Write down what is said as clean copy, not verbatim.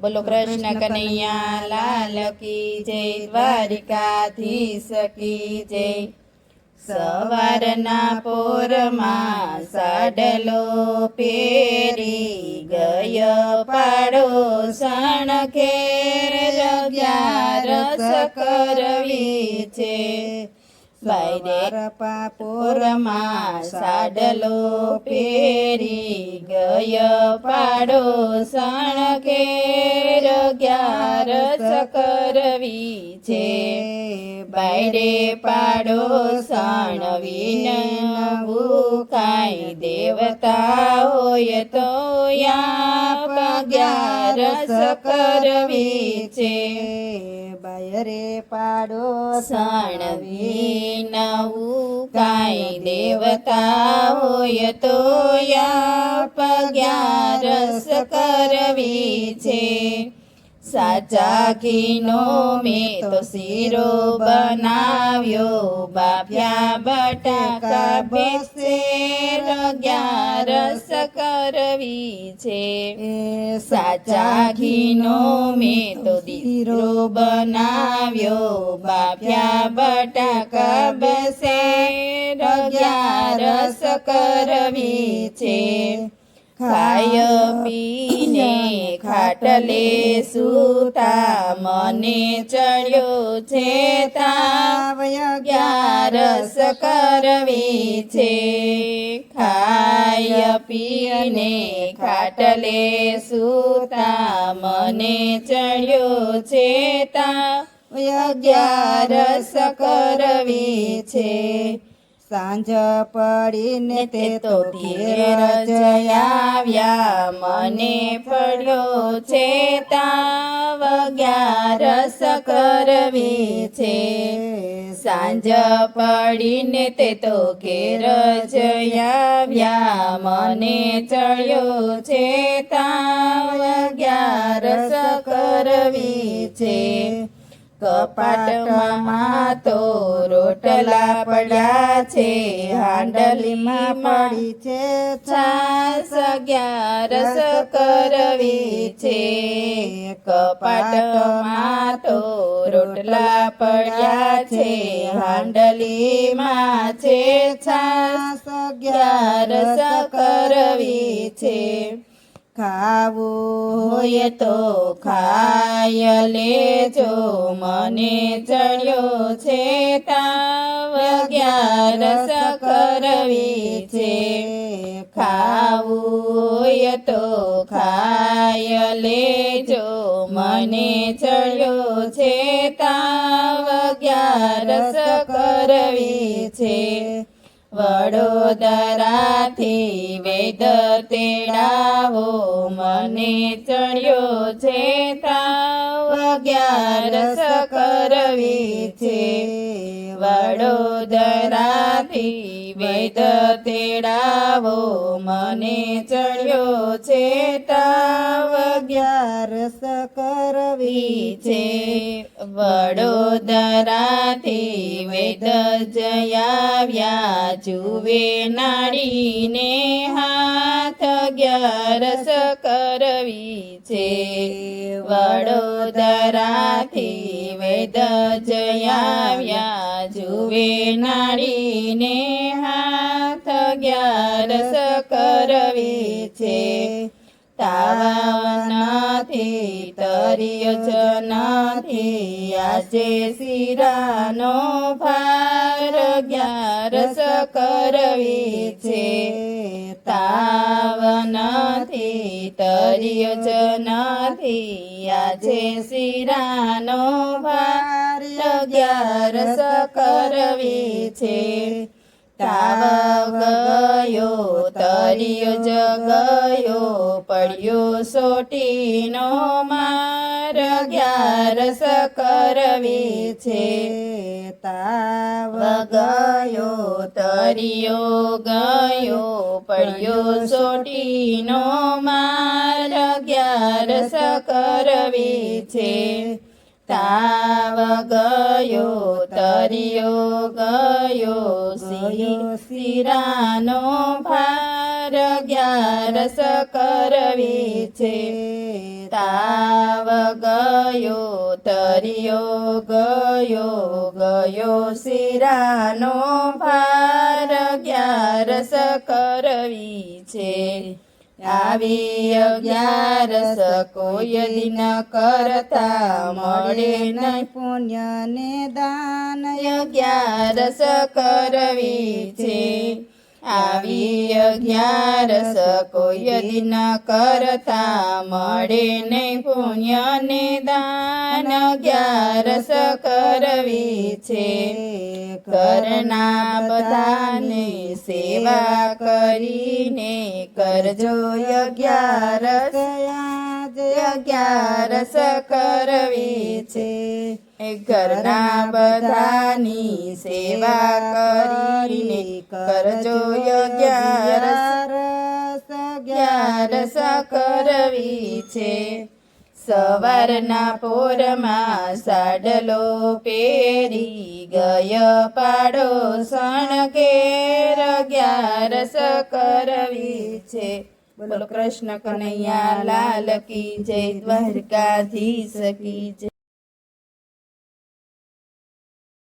બોલો કૃષ્ણ કનૈયા લાલ કી જય, દ્વારિકાધીશ કી જય। સવારના પોરમાં સાડલો પહેરી ગય પાડોશણ ઘેર, અગિયારસ કરવી છે। બાયરે પોરમાં સાડલો પહેરી ગય પાડોશણ ઘેર, અગિયારસ કરવી છે। બાયરે પાડોશણ વિનવું કાંઈ દેવતા હોય તો યા, અગિયારસ કરવી છે। બાયરે પાડોશણ વિનવું કાંઈ દેવતા હોય તો યા, અગિયારસ કરવી છે। સાચા ઘીનો મેં તો શીરો બનાવ્યો, બાફ્યા બટાકા ભેસેર, અગિયારસ કરવી છે। સાચા ઘીનો મેં તો શીરો બનાવ્યો, બાફ્યા બટાકા ભેસેર, અગિયારસ કરવી છે। ખાય પીને ખાટલે સૂતા મને ચડ્યો છે તાવ, અગિયારસ કરવી છે। ખાય પીને ખાટલે સૂતા મને ચડ્યો છે તાવ, અગિયારસ કરવી છે। સાંજ પડીને તે તો ઘેર જયાવ્યા, મને પડ્યો છે તાવ, અગિયારસ કરવી છે। સાંજ પડીને તે તો ઘેર જયાવ્યા, મને ચડ્યો છે તાવ, અગિયારસ કરવી છે। કપાટમાં તો રોટલા પડ્યા છે, હાંડલીમાં પડી છે છાસ, અગિયારસ કરવી છે। કપાટમાં તો રોટલા પડ્યા છે, હાંડલીમાં છે છાસ, અગિયારસ કરવી છે। ખાવું હોય તો ખાય લેજો, મને ચડ્યો છે તાવ, અગિયારસ કરવી છે। ખાવું હોય તો ખાય લેજો, મને ચડ્યો છે તાવ, અગિયારસ કરવી છે। વડોદરાથી વૈદ તેડાવો, મને ચડ્યો છે તાવ, અગિયારસ કરવી છે। વડોદરાથી વૈદ તેડાવો, મને ચડ્યો છે તાવ, અગિયારસ કરવી છે। વડોદરાથી વૈદ જયાવ્યા, જુએ નાડીને હાથ, અગિયારસ કરવી છે। વડોદરાથી વૈદ જયાવ્યા, જુએ નાડીને હાથ, અગિયારસ કરવી છે। તાવ નથી તર્યો જ નથી, આજે શીરાનો ભાર, અગિયારસ કરવી છે। તાવ નથી તર્યો જ નથી, આજે શીરાનો ભાર, અગિયારસ કરવી છે। તાવ ગયો તર્યો જ ગયો, પડ્યો સોટીનો માર, અગિયારસ કરવી છે। તાવ ગયો તર્યો ગયો, પડ્યો સોટીનો માર, અગિયારસ કરવી છે। તાવ ગયો તર્યો ગયો, શિરાનો ભાર, અગિયારસ કરવી છે। તાવ ગયો તરિયો ગયો શિરાનો ભાર 11 કરવી છે આવી 11 કોઈ દિન કરતા મળે નહીં પુણ્ય ને દાન 11 કરવી છે આવી 11 કોઈ દિન કરતા મળે નહીં પુણ્ય ને દાન 11 કરવી છે ઘરના બધાને સેવા કરીને કરજો 11 11 કરવી છે ઘરના બધાની સેવા કરીને કરજો 11 કરવી છે સવારના પોરમાં સાડલો પહેરી ગય પાડોશણ ઘેર 11 કરવી છે બોલો કૃષ્ણ કનૈયા લાલ કી જય દ્વારકાધીશ કી જય